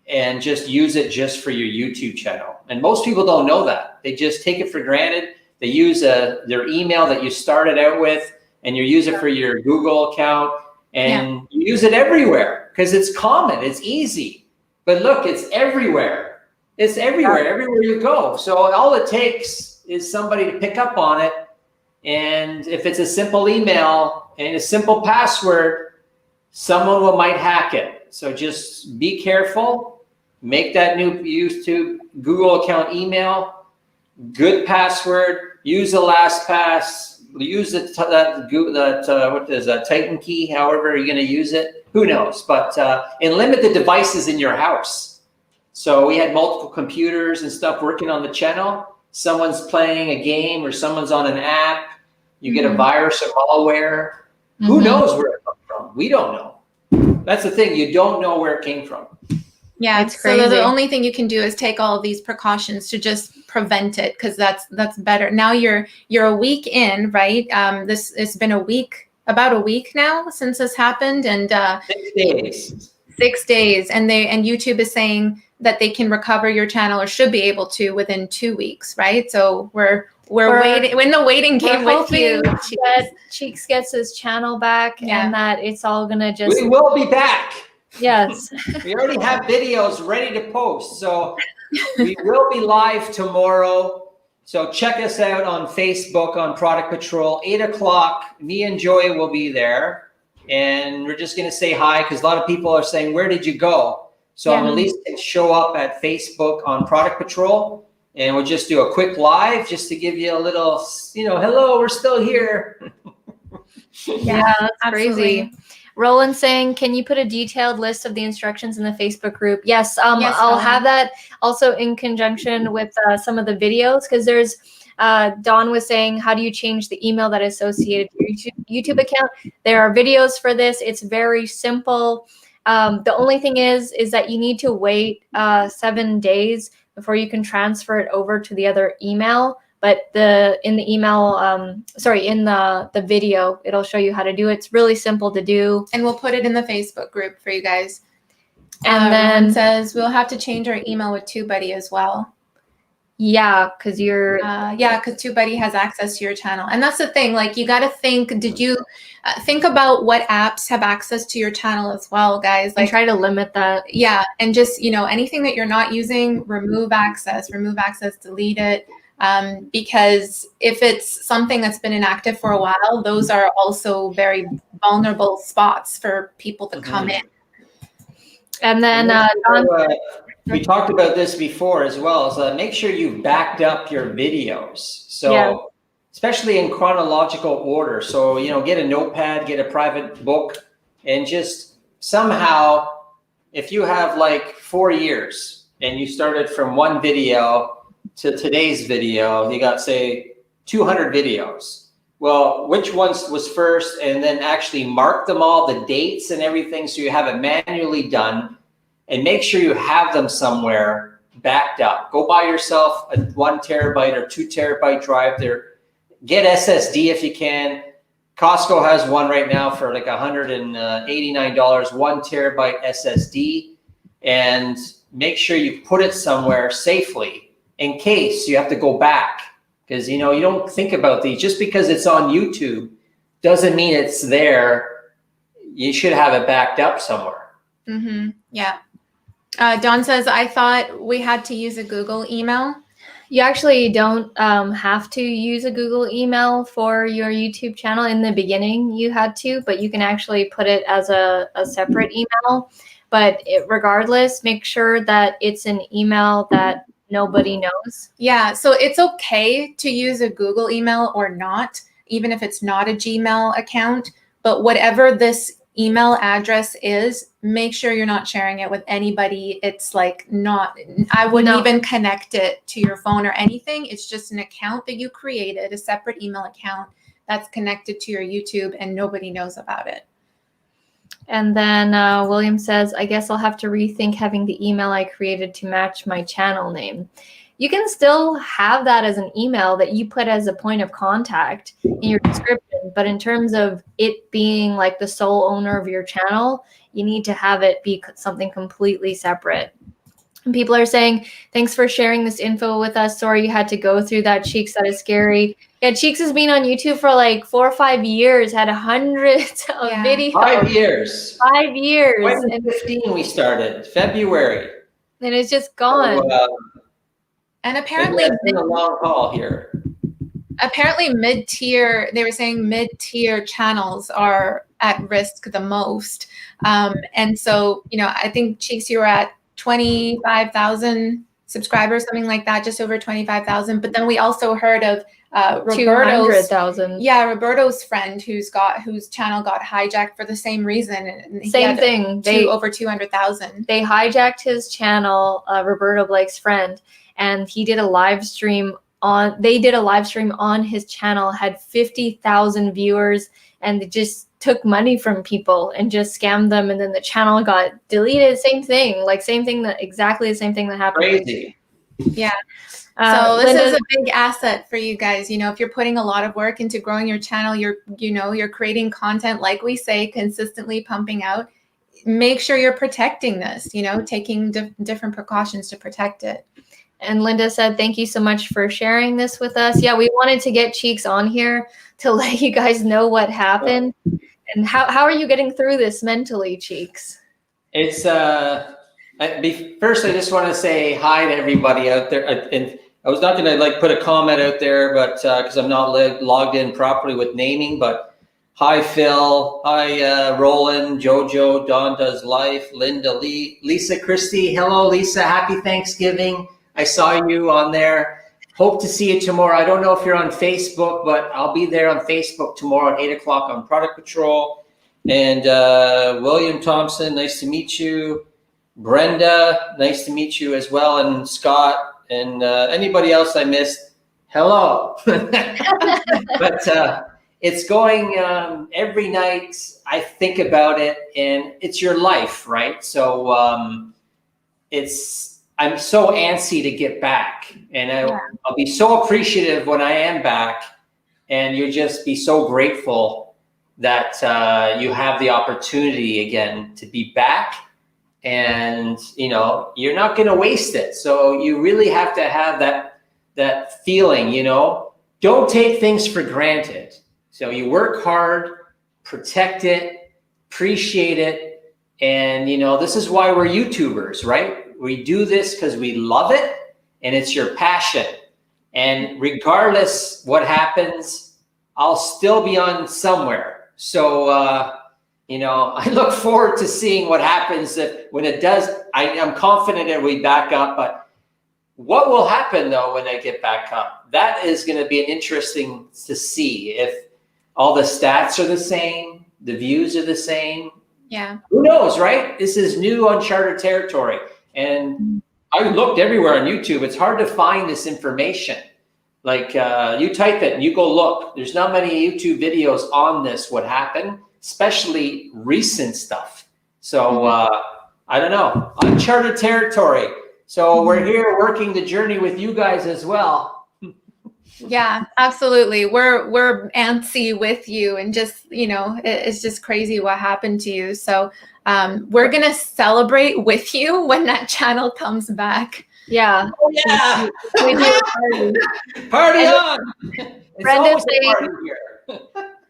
and just use it just for your YouTube channel. And most people don't know that. They just take it for granted. They use their email that you started out with, and you use it for your Google account, and you use it everywhere because it's common, it's easy. But look, it's everywhere. It's everywhere, everywhere you go. So all it takes is somebody to pick up on it. And if it's a simple email and a simple password, someone might hack it. So just be careful. Make that new YouTube Google account email, good password, use the LastPass, use that Titan key, however you're going to use it. Who knows? But and limit the devices in your house. So we had multiple computers and stuff working on the channel. Someone's playing a game or someone's on an app. You get a virus or malware. Who knows where it comes from? We don't know. That's the thing. You don't know where it came from. Yeah, it's crazy. So the only thing you can do is take all of these precautions to just prevent it, because that's better. Now you're a week in, right? It's been about a week now since this happened, and 6 days. 6 days, and YouTube is saying that they can recover your channel, or should be able to, within 2 weeks, right? So we're waiting. We're in the waiting game with you. That Cheeks gets his channel back, and that it's all gonna just. We will be back. Yes. We already have videos ready to post. So we will be live tomorrow. So check us out on Facebook on Product Patrol, 8 o'clock. Me and Joy will be there. And we're just going to say hi, because a lot of people are saying, where did you go? So I'm at least going to show up at Facebook on Product Patrol. And we'll just do a quick live just to give you a little, hello, we're still here. That's crazy. Roland saying, can you put a detailed list of the instructions in the Facebook group? Yes, I'll have that also in conjunction with some of the videos, because there's, Dawn was saying, how do you change the email that is associated to your YouTube account? There are videos for this. It's very simple. The only thing is that you need to wait 7 days before you can transfer it over to the other email. But in the video, it'll show you how to do it. It's really simple to do. And we'll put it in the Facebook group for you guys. And then it says we'll have to change our email with TubeBuddy as well. Yeah, because you're. Because TubeBuddy has access to your channel. And that's the thing. Like, you got to think, did you think about what apps have access to your channel as well, guys? Like, and try to limit that. Yeah. And just, anything that you're not using, remove access, delete it. Because if it's something that's been inactive for a while, those are also very vulnerable spots for people to come in. And then we talked about this before as well. So make sure you've backed up your videos. So especially in chronological order. So, get a notepad, get a private book, and just somehow, if you have like 4 years and you started from one video to today's video, you got, say, 200 videos. Well, which ones was first, and then actually mark them all, the dates and everything, so you have it manually done, and make sure you have them somewhere backed up. Go buy yourself a 1 terabyte or 2 terabyte drive there. Get SSD if you can. Costco has one right now for like $189, 1 terabyte SSD, and make sure you put it somewhere safely, in case you have to go back, because you don't think about these. Just because it's on YouTube doesn't mean it's there. You should have it backed up somewhere. Yeah. Dawn says, I thought we had to use a Google email. You actually don't have to use a Google email for your YouTube channel. In the beginning, you had to, but you can actually put it as a separate email. But regardless, make sure that it's an email that nobody knows. Yeah, so it's okay to use a Google email or not, even if it's not a Gmail account. But whatever this email address is, make sure you're not sharing it with anybody. It's like not, I wouldn't even connect it to your phone or anything. It's just an account that you created, a separate email account that's connected to your YouTube, and nobody knows about it. And then William says, I guess I'll have to rethink having the email I created to match my channel name. You can still have that as an email that you put as a point of contact in your description. But in terms of it being like the sole owner of your channel, you need to have it be something completely separate. And people are saying, thanks for sharing this info with us. Sorry you had to go through that, Cheeks. That is scary. Yeah, Cheeks has been on YouTube for like 4 or 5 years, had hundreds of videos. 5 years. 5 years. 2015 we started, February. And it's just gone. So, and apparently it's been a long haul here. Apparently mid-tier, they were saying mid-tier channels are at risk the most. And so, you know, I think, Cheeks, you were at 25,000 subscribers, something like that, just over 25,000. But then we also heard of Roberto's 200,000. Yeah, Roberto's friend whose channel got hijacked for the same reason. And same thing. Over 200,000. They hijacked his channel, Roberto Blake's friend, and he did a live stream on. They did a live stream on his channel, had 50,000 viewers, and they just took money from people and just scammed them, and then the channel got deleted. Same thing, exactly the same thing that happened. Crazy. Yeah. So this is a big asset for you guys. You know, if you're putting a lot of work into growing your channel, you're creating content, like we say, consistently pumping out. Make sure you're protecting this, you know, taking different precautions to protect it. And Linda said, thank you so much for sharing this with us. Yeah, we wanted to get Cheeks on here to let you guys know what happened. And how are you getting through this mentally, Cheeks? It's first, I just want to say hi to everybody out there. And I was not going to like put a comment out there, but because I'm not logged in properly with naming. But hi, Phil. Hi, Roland, Jojo, Don Does Life, Linda, Lee, Lisa, Christy. Hello, Lisa. Happy Thanksgiving. I saw you on there. Hope to see you tomorrow. I don't know if you're on Facebook, but I'll be there on Facebook tomorrow at 8 o'clock on Product Patrol. And William Thompson, nice to meet you. Brenda, nice to meet you as well. And Scott and anybody else I missed, hello. But it's going every night. I think about it, and it's your life, right? So I'm so antsy to get back, and I'll be so appreciative when I am back, and you'll just be so grateful that you have the opportunity again to be back, and you know you're not going to waste it. So you really have to have that feeling, you know. Don't take things for granted. So you work hard, protect it, appreciate it, and you know this is why we're YouTubers, right? We do this because we love it, and it's your passion. And regardless what happens, I'll still be on somewhere. So, you know, I look forward to seeing what happens. When it does, I'm confident it will be back up. But what will happen, though, when I get back up? That is going to be interesting to see if all the stats are the same, the views are the same. Yeah. Who knows, right? This is new uncharted territory. And I looked everywhere on YouTube. It's hard to find this information. Like you type it and you go look. There's not many YouTube videos on this, what happened, especially recent stuff. So I don't know, uncharted territory. So we're here working the journey with you guys as well. Yeah, absolutely. We're antsy with you, and just, you know, it's just crazy what happened to you. So we're going to celebrate with you when that channel comes back. Yeah. Oh, yeah. Party on.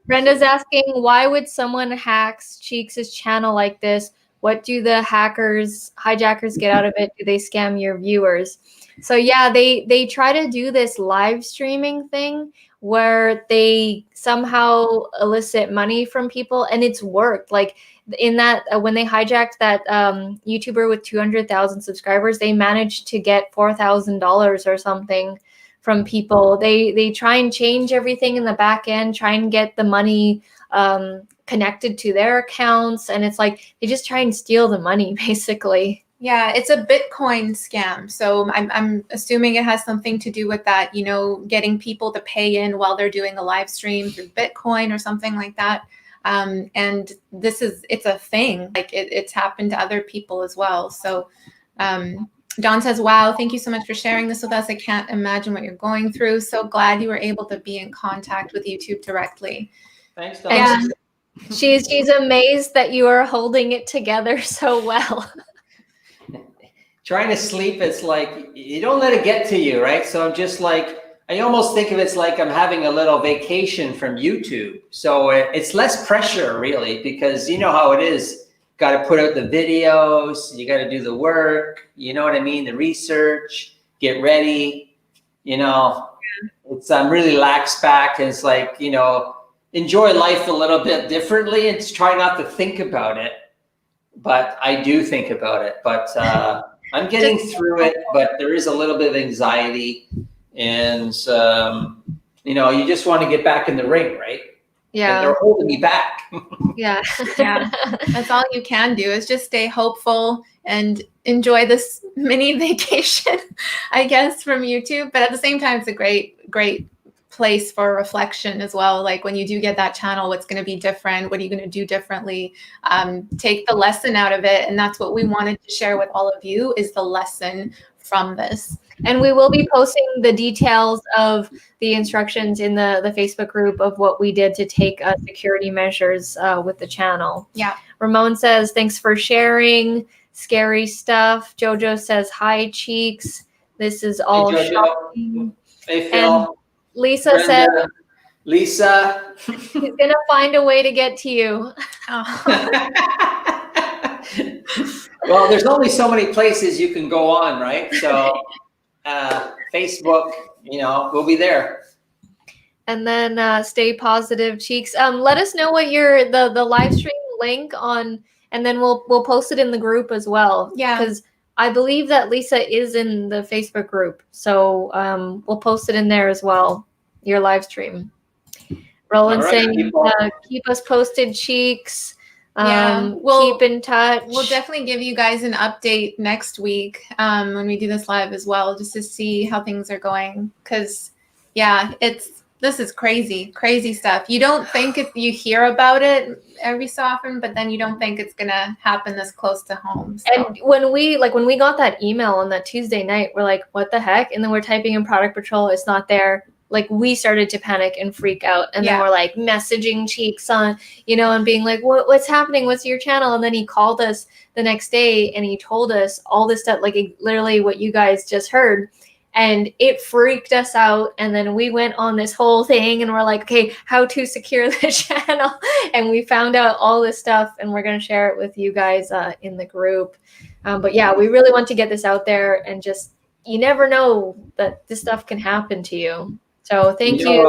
Brenda's asking, why would someone hack Cheeks' channel like this? what do the hijackers get out of it? Do they scam your viewers? So yeah, they try to do this live streaming thing where they somehow elicit money from people, and it's worked. Like in that when they hijacked that YouTuber with 200,000 subscribers, they managed to get $4,000 or something from people. They try and change everything in the back end, try and get the money connected to their accounts, and it's like they just try and steal the money basically. Yeah, it's a Bitcoin scam. So I'm assuming it has something to do with that, you know, getting people to pay in while they're doing a live stream through Bitcoin or something like that. And it's a thing. Like it's happened to other people as well. So Don says, wow, thank you so much for sharing this with us. I can't imagine what you're going through. So glad you were able to be in contact with YouTube directly. Thanks, Don. Yeah. She's amazed that you are holding it together so well. Trying to sleep, it's like you don't let it get to you, right? So I'm just like, I almost think of it's like I'm having a little vacation from YouTube. So it's less pressure really, because you know how it is. Got to put out the videos, you got to do the work, you know what I mean? The research, get ready, you know, it's I'm really lax back. And it's like, you know, enjoy life a little bit differently and try not to think about it. But I do think about it, but I'm getting through it, but there is a little bit of anxiety, and you know, you just want to get back in the ring, right? Yeah, and they're holding me back. Yeah. That's all you can do is just stay hopeful and enjoy this mini vacation, I guess, from YouTube. But at the same time, it's a great place for reflection as well. Like when you do get that channel, what's going to be different? What are you going to do differently? Take the lesson out of it. And that's what we wanted to share with all of you, is the lesson from this. And we will be posting the details of the instructions in the Facebook group of what we did to take security measures with the channel. Yeah. Ramon says, thanks for sharing. Scary stuff. Jojo says, hi, Cheeks. This is all shocking. Hey, Phil. And Lisa Brenda, said, Lisa. he's going to find a way to get to you. Well, there's only so many places you can go on, right? So Facebook, you know, we'll be there. And then stay positive, Cheeks. Let us know what the live stream link on, and then we'll post it in the group as well. Yeah. Because I believe that Lisa is in the Facebook group. So we'll post it in there as well, your live stream. Roland saying, keep us posted, Cheeks. We'll keep in touch. We'll definitely give you guys an update next week when we do this live as well, just to see how things are going. Because, yeah, this is crazy stuff. You don't think you hear about it every so often, but then you don't think it's gonna happen this close to home. So. And when we got that email on that Tuesday night, we're like, what the heck? And then we're typing in product patrol, it's not there. Like we started to panic and freak out, and then we're like messaging Cheeks on, you know, and being like, what's happening? What's your channel? And then he called us the next day and he told us all this stuff, like literally what you guys just heard. And it freaked us out. And then we went on this whole thing and we're like, okay, how to secure the channel. And we found out all this stuff, and we're going to share it with you guys in the group. But yeah, we really want to get this out there, and just, you never know that this stuff can happen to you. So thank you.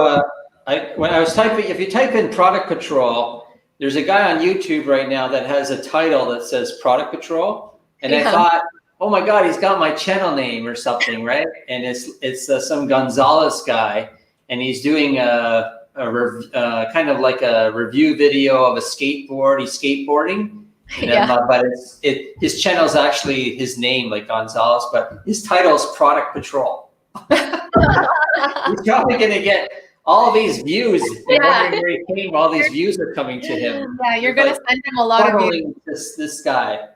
When I was typing, if you type in product patrol, there's a guy on YouTube right now that has a title that says product patrol. And I thought, oh my God, he's got my channel name or something, right? And it's some Gonzalez guy, and he's doing kind of like a review video of a skateboard. He's skateboarding, but his channel is actually his name, like Gonzalez, but his title is Product Patrol. He's probably gonna get all these views. Where he came, all these views are coming to him. Yeah, you're gonna send him a lot of views. This guy.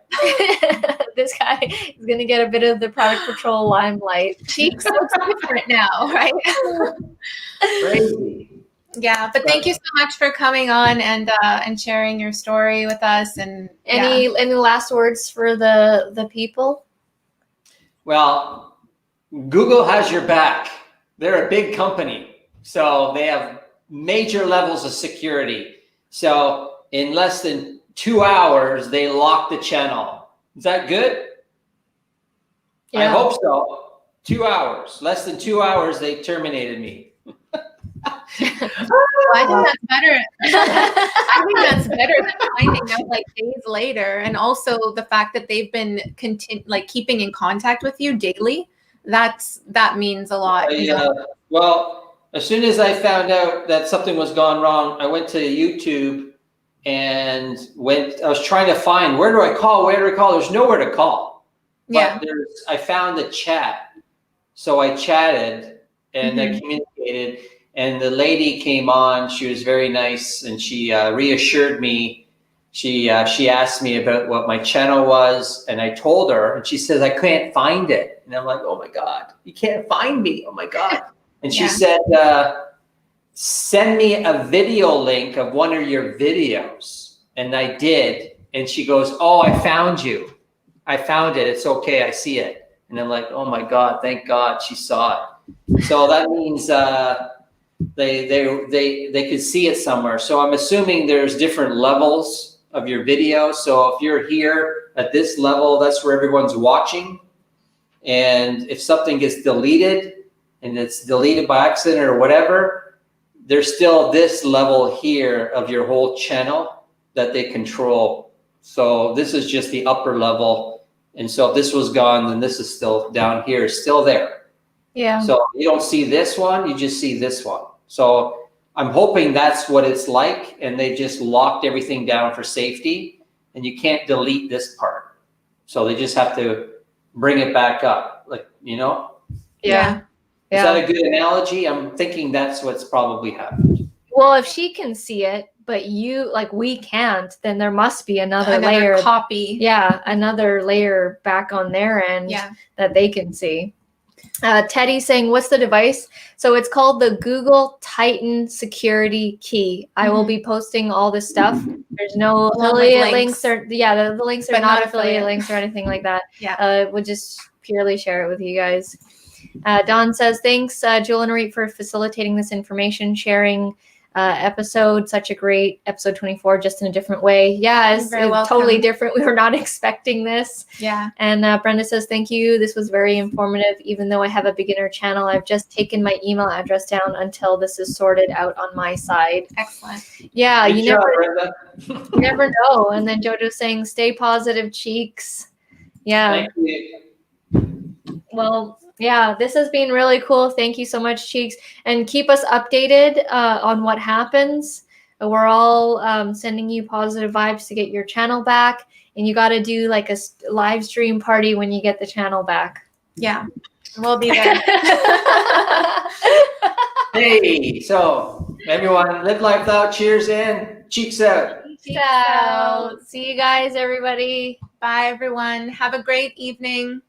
This guy is going to get a bit of the product patrol limelight. Cheeks looks different now, right? Crazy. Yeah, but thank you so much for coming on and sharing your story with us. And any last words for the people? Well, Google has your back. They're a big company, so they have major levels of security. So in less than 2 hours, they locked the channel. Is that good? Yeah. I hope so. 2 hours. Less than 2 hours, they terminated me. Well, I think that's better. I think that's better than finding out like days later. And also the fact that they've been keeping in contact with you daily. That means a lot. Well, as soon as I found out that something was gone wrong, I went to YouTube and I was trying to find, where do I call? There's nowhere to call. Yeah. But I found the chat. So I chatted and I communicated, and the lady came on. She was very nice, and she reassured me. She asked me about what my channel was, and I told her, and she says, I can't find it. And I'm like, oh my God, you can't find me. Oh my God. And she said, send me a video link of one of your videos. And I did. And she goes, oh, I found you. I found it. It's okay. I see it. And I'm like, oh my God, thank God she saw it. So that means they could see it somewhere. So I'm assuming there's different levels of your video. So if you're here at this level, that's where everyone's watching. And if something gets deleted and it's deleted by accident or whatever, there's still this level here of your whole channel that they control. So this is just the upper level. And so if this was gone, then this is still down here, still there. Yeah. So you don't see this one, you just see this one. So I'm hoping that's what it's like, and they just locked everything down for safety, and you can't delete this part. So they just have to bring it back up, like, Yeah. Is that a good analogy? I'm thinking that's what's probably happened. Well, if she can see it, but we can't, then there must be another layer copy. Yeah, another layer back on their end that they can see. Teddy saying, what's the device? So it's called the Google Titan Security Key. I will be posting all this stuff. There's no affiliate links or the links are not affiliate links or anything like that. We'll just purely share it with you guys. Don says, thanks, Jewel and Reet, for facilitating this information sharing episode. Such a great episode 24, just in a different way. Yeah, it's totally different. We were not expecting this. Yeah. And Brenda says, thank you. This was very informative. Even though I have a beginner channel, I've just taken my email address down until this is sorted out on my side. Excellent. Yeah, you never know. And then Jojo's saying, stay positive, cheeks. Yeah. Thank you. Well, yeah, this has been really cool. Thank you so much, Cheeks. And keep us updated on what happens. We're all sending you positive vibes to get your channel back. And you got to do like a live stream party when you get the channel back. Yeah, we'll be there. Hey, so everyone, live life out. Cheers in. Cheeks out. Cheeks out. See you guys, everybody. Bye, everyone. Have a great evening.